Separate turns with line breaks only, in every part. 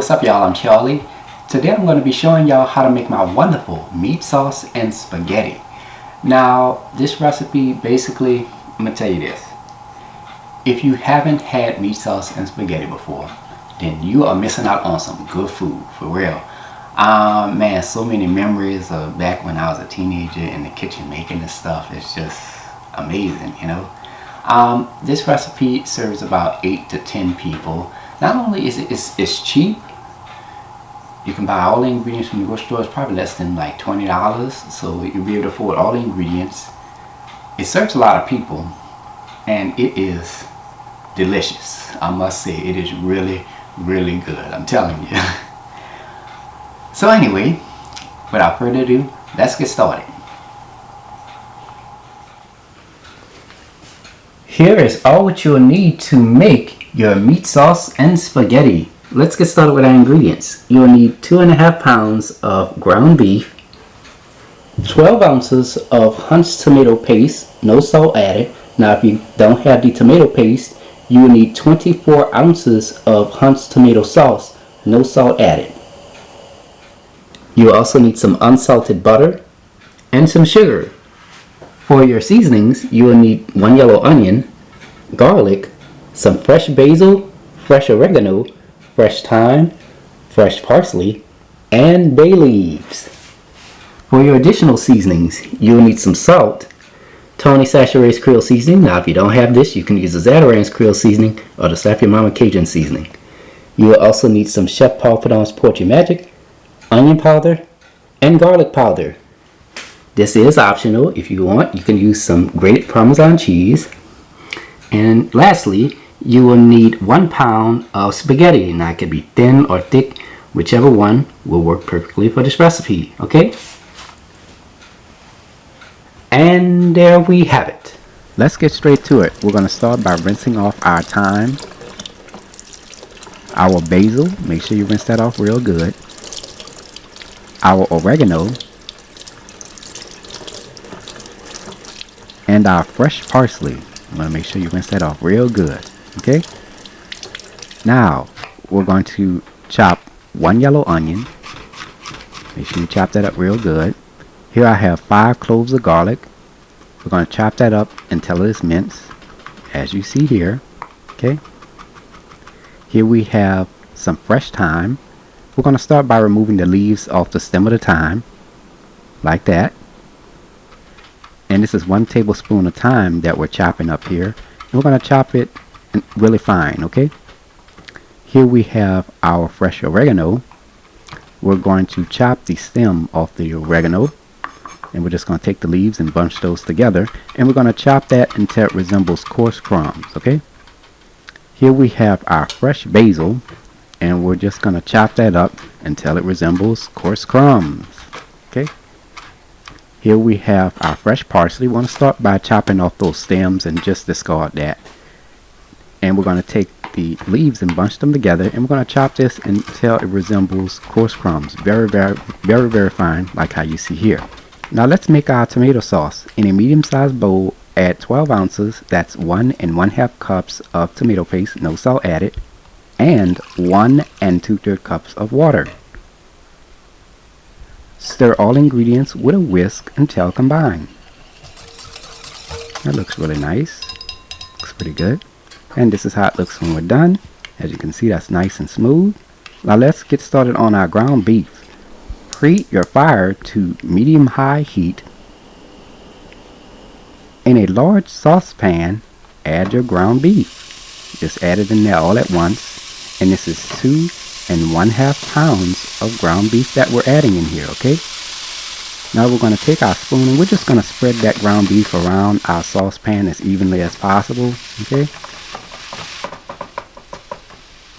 What's up, y'all? I'm Charlie. Today I'm going to be showing y'all how to make my wonderful meat sauce and spaghetti. Now, this recipe basically, I'm going to tell you this. If you haven't had meat sauce and spaghetti before, then you are missing out on some good food, for real. Man, so many memories of back when I was a teenager in the kitchen making this stuff. It's just amazing, you know. This recipe serves about 8 to 10 people. Not only is it's cheap, you can buy all the ingredients from the grocery store. It's probably less than like $20, so you'll be able to afford all the ingredients. It serves a lot of people, and it is delicious. I must say, it is really, really good. I'm telling you. So anyway, without further ado, let's get started. Here is all what you'll need to make your meat sauce and spaghetti. Let's get started with our ingredients. You'll need 2.5 pounds of ground beef, 12 ounces of Hunt's tomato paste, no salt added. Now if you don't have the tomato paste, you will need 24 ounces of Hunt's tomato sauce, no salt added. You also need some unsalted butter and some sugar. For your seasonings, you will need 1 yellow onion, garlic, some fresh basil, fresh oregano, fresh thyme, fresh parsley, and bay leaves. For your additional seasonings, you will need some salt, Tony Chachere's Creole seasoning. Now if you don't have this, you can use the Zatarain's Creole seasoning or the Slap Your Mama Cajun seasoning. You will also need some Chef Paul Prudhomme's Poetry Magic, onion powder, and garlic powder. This is optional. If you want, you can use some grated Parmesan cheese. And lastly, you will need 1 pound of spaghetti. Now it could be thin or thick, whichever one will work perfectly for this recipe, okay? And there we have it. Let's get straight to it. We're going to start by rinsing off our thyme, our basil, make sure you rinse that off real good, our oregano, and our fresh parsley. I'm going to make sure you rinse that off real good. Okay? Now, we're going to chop 1 yellow onion. Make sure you chop that up real good. Here I have 5 cloves of garlic. We're going to chop that up until it is minced, as you see here. Okay? Here we have some fresh thyme. We're going to start by removing the leaves off the stem of the thyme, like that. And this is 1 tablespoon of thyme that we're chopping up here. And we're going to chop it really fine, okay? Here we have our fresh oregano. We're going to chop the stem off the oregano. And we're just going to take the leaves and bunch those together. And we're going to chop that until it resembles coarse crumbs, okay? Here we have our fresh basil. And we're just going to chop that up until it resembles coarse crumbs, okay? Here we have our fresh parsley. We want to start by chopping off those stems and just discard that. And we're going to take the leaves and bunch them together, and we're going to chop this until it resembles coarse crumbs. Very, very, very, very fine, like how you see here. Now let's make our tomato sauce. In a medium-sized bowl, add 12 ounces, that's 1 1/2 cups of tomato paste, no salt added, and 1 2/3 cups of water. Stir all ingredients with a whisk until combined. That looks really nice. Looks pretty good. And this is how it looks when we're done. As you can see, that's nice and smooth. Now let's get started on our ground beef. Preheat your fire to medium-high heat. In a large saucepan, add your ground beef. Just add it in there all at once. And this is 2 1/2 pounds of ground beef that we're adding in here, okay? Now we're going to take our spoon and we're just going to spread that ground beef around our saucepan as evenly as possible, okay?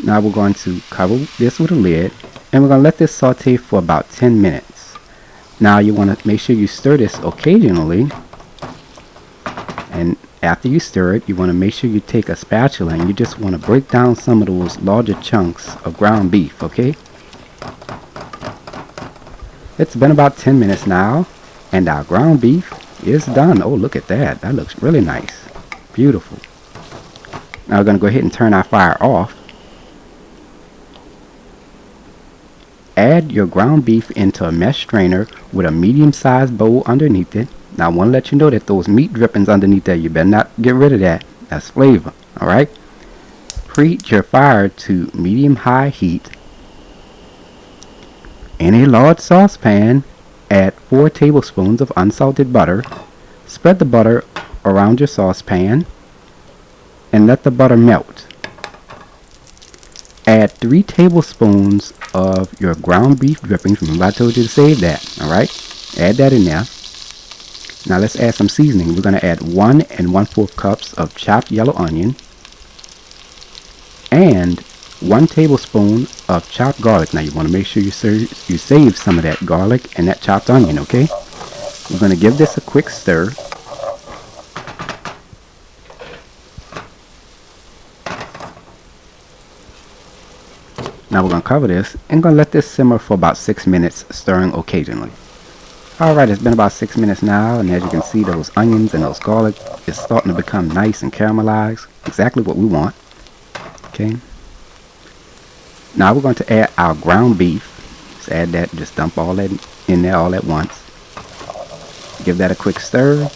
Now we're going to cover this with a lid and we're going to let this saute for about 10 minutes. Now you want to make sure you stir this occasionally, and after you stir it, you want to make sure you take a spatula and you just want to break down some of those larger chunks of ground beef, okay? It's been about 10 minutes now, and our ground beef is done. Oh, look at that. That looks really nice. Beautiful. Now we're going to go ahead and turn our fire off. Add your ground beef into a mesh strainer with a medium-sized bowl underneath it. Now I want to let you know that those meat drippings underneath there, you better not get rid of that. That's flavor. Alright? Preheat your fire to medium-high heat. In a large saucepan, add 4 tablespoons of unsalted butter. Spread the butter around your saucepan and let the butter melt. Add 3 tablespoons of your ground beef drippings. Remember I told you to save that. Alright? Add that in there. Now let's add some seasoning. We're going to add 1 1/4 cups of chopped yellow onion and 1 tablespoon of chopped garlic. Now you want to make sure you save some of that garlic and that chopped onion, okay? We're going to give this a quick stir. Now we're going to cover this and going to let this simmer for about 6 minutes, stirring occasionally. Alright, it's been about 6 minutes now, and as you can see, those onions and those garlic is starting to become nice and caramelized. Exactly what we want. Okay. Now we're going to add our ground beef. Just add that, just dump all that in there all at once. Give that a quick stir.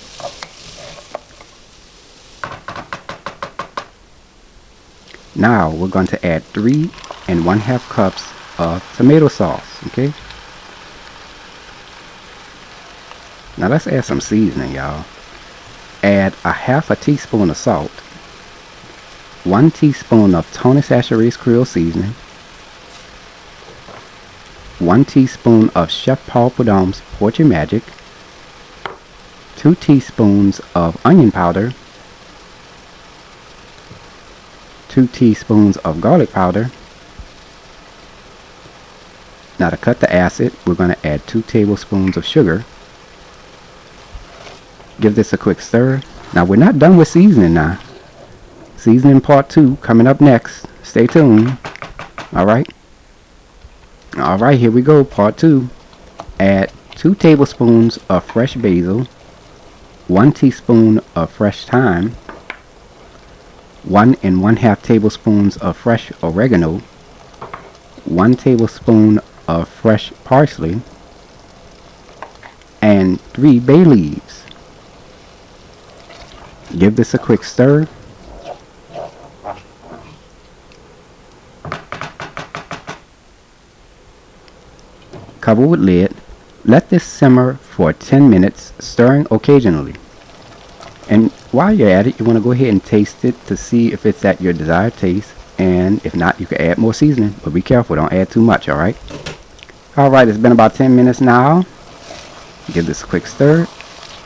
Now we're going to add 3 1/2 cups of tomato sauce. Okay. Now let's add some seasoning, y'all. Add a 1/2 teaspoon of salt, 1 teaspoon of Tony Chachere's Creole seasoning, 1 teaspoon of Chef Paul Prudhomme's Portrait Magic, 2 teaspoons of onion powder, 2 teaspoons of garlic powder. Now to cut the acid, we're going to add 2 tablespoons of sugar. Give this a quick stir. Now we're not done with seasoning now. Seasoning part 2 coming up next. Stay tuned. Alright. Alright, here we go. Part 2. Add 2 tablespoons of fresh basil, 1 teaspoon of fresh thyme, 1 1/2 tablespoons of fresh oregano, 1 tablespoon of fresh parsley, and 3 bay leaves. Give this a quick stir. Cover with lid. Let this simmer for 10 minutes, stirring occasionally. And while you're at it, you want to go ahead and taste it to see if it's at your desired taste. And if not, you can add more seasoning. But be careful, don't add too much, alright? Alright, it's been about 10 minutes now. Give this a quick stir.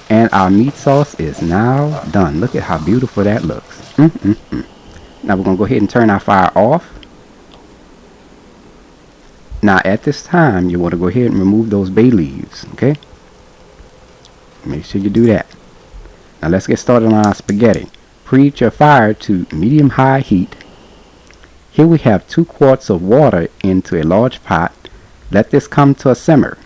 And our meat sauce is now done. Look at how beautiful that looks. Now we're going to go ahead and turn our fire off. Now at this time, you want to go ahead and remove those bay leaves. Okay? Make sure you do that. Now let's get started on our spaghetti. Preheat your fire to medium-high heat. Here we have 2 quarts of water into a large pot. Let this come to a simmer.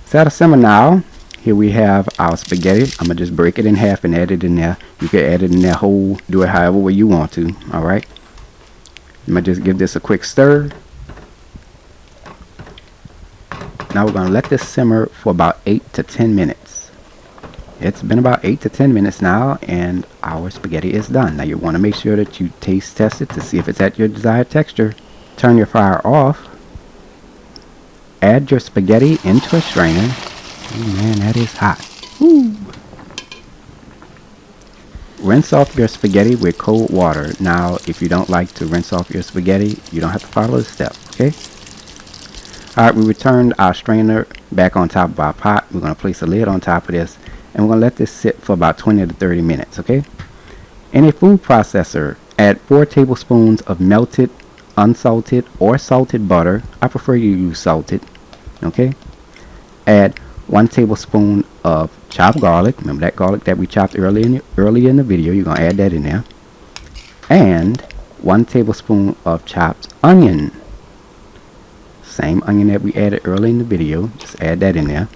It's at a simmer now. Here we have our spaghetti. I'm going to just break it in half and add it in there. You can add it in there whole, do it however way you want to. Alright. I'm going to just give this a quick stir. Now we're going to let this simmer for about 8 to 10 minutes. It's been about 8 to 10 minutes now, and our spaghetti is done. Now you want to make sure that you taste test it to see if it's at your desired texture. Turn your fire off. Add your spaghetti into a strainer. Oh man, that is hot. Woo. Rinse off your spaghetti with cold water. Now, if you don't like to rinse off your spaghetti, you don't have to follow the steps, okay? Alright, we returned our strainer back on top of our pot. We're going to place a lid on top of this, and we're going to let this sit for about 20 to 30 minutes, okay? In a food processor, add 4 tablespoons of melted, unsalted, or salted butter. I prefer you use salted, okay? Add 1 tablespoon of chopped garlic. Remember that garlic that we chopped earlier in the video. You're going to add that in there. And 1 tablespoon of chopped onion. Same onion that we added earlier in the video. Just add that in there.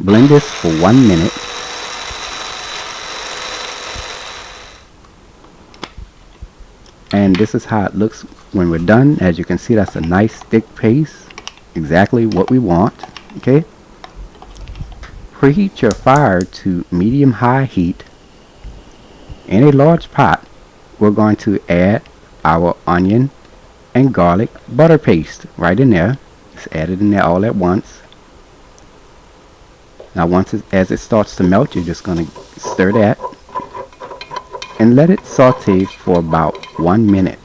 Blend this for 1 minute. And this is how it looks when we're done. As you can see, that's a nice thick paste, exactly what we want. Okay, preheat your fire to medium-high heat. In a large pot, we're going to add our onion and garlic butter paste right in there. Just add it in there all at once. Now as it starts to melt, you're just going to stir that and let it saute for about 1 minute.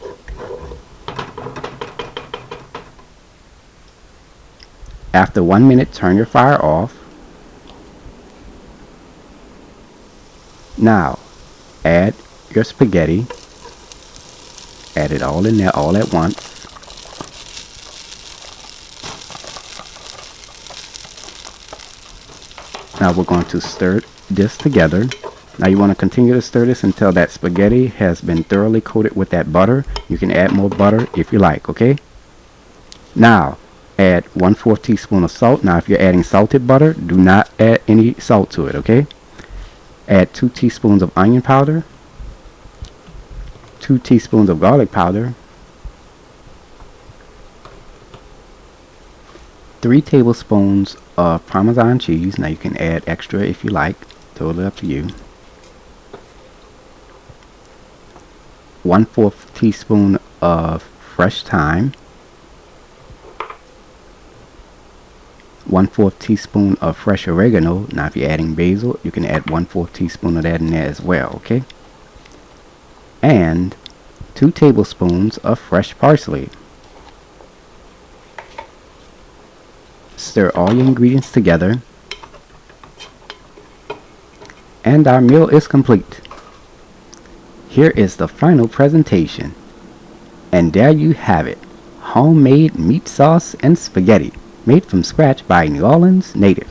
After 1 minute, turn your fire off. Now add your spaghetti. Add it all in there all at once. Now we're going to stir this together. Now you want to continue to stir this until that spaghetti has been thoroughly coated with that butter. You can add more butter if you like, okay? Now add 1/4 teaspoon of salt. Now if you're adding salted butter, do not add any salt to it, okay? Add 2 teaspoons of onion powder, 2 teaspoons of garlic powder, 3 tablespoons of Parmesan cheese. Now you can add extra if you like, totally up to you. 1/4 teaspoon of fresh thyme, 1/4 teaspoon of fresh oregano. Now if you're adding basil, you can add 1/4 teaspoon of that in there as well, okay? And 2 tablespoons of fresh parsley. Stir all your ingredients together, and our meal is complete. Here is the final presentation, and there you have it, homemade meat sauce and spaghetti made from scratch by a New Orleans native.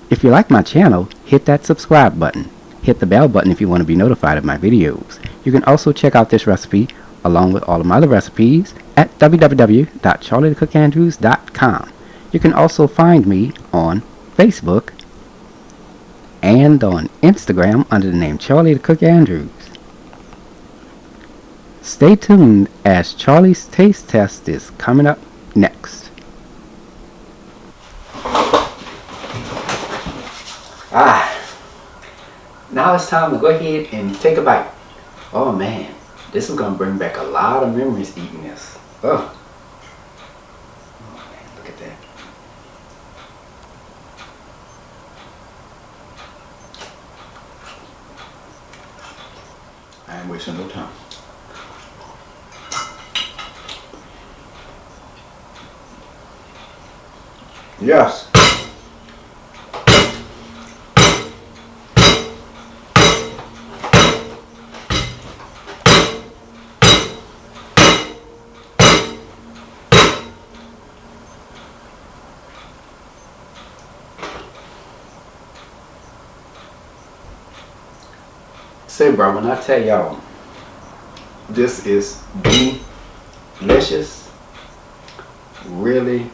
If you like my channel, hit that subscribe button. Hit the bell button if you want to be notified of my videos. You can also check out this recipe along with all of my other recipes at www.charliethecookandrews.com. You can also find me on Facebook and on Instagram under the name Charlie the Cook Andrews. Stay tuned as Charlie's taste test is coming up next. Now it's time to go ahead and take a bite. Oh man, this is going to bring back a lot of memories eating this. Oh man, look at that. I ain't wasting no time. Yes. Say, bro, when I tell y'all, this is delicious, really,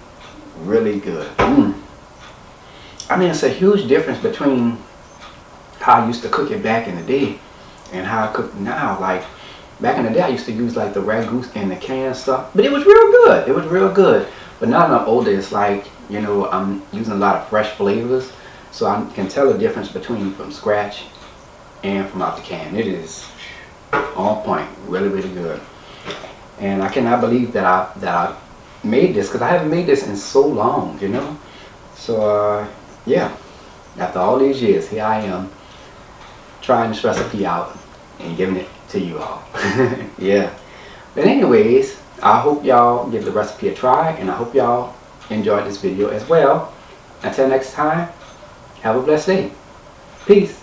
really good. I mean, it's a huge difference between how I used to cook it back in the day and how I cook now. Like, back in the day, I used to use like the ragu and the canned stuff, but it was real good. It was real good. But now that I'm older, it's like, you know, I'm using a lot of fresh flavors, so I can tell the difference between from scratch and from out the can. It is on point, really, really good. And I cannot believe that I made this, because I haven't made this in so long, you know. So yeah, after all these years, here I am trying this recipe out and giving it to you all. Yeah. But anyways, I hope y'all give the recipe a try, and I hope y'all enjoyed this video as well. Until next time, have a blessed day. Peace.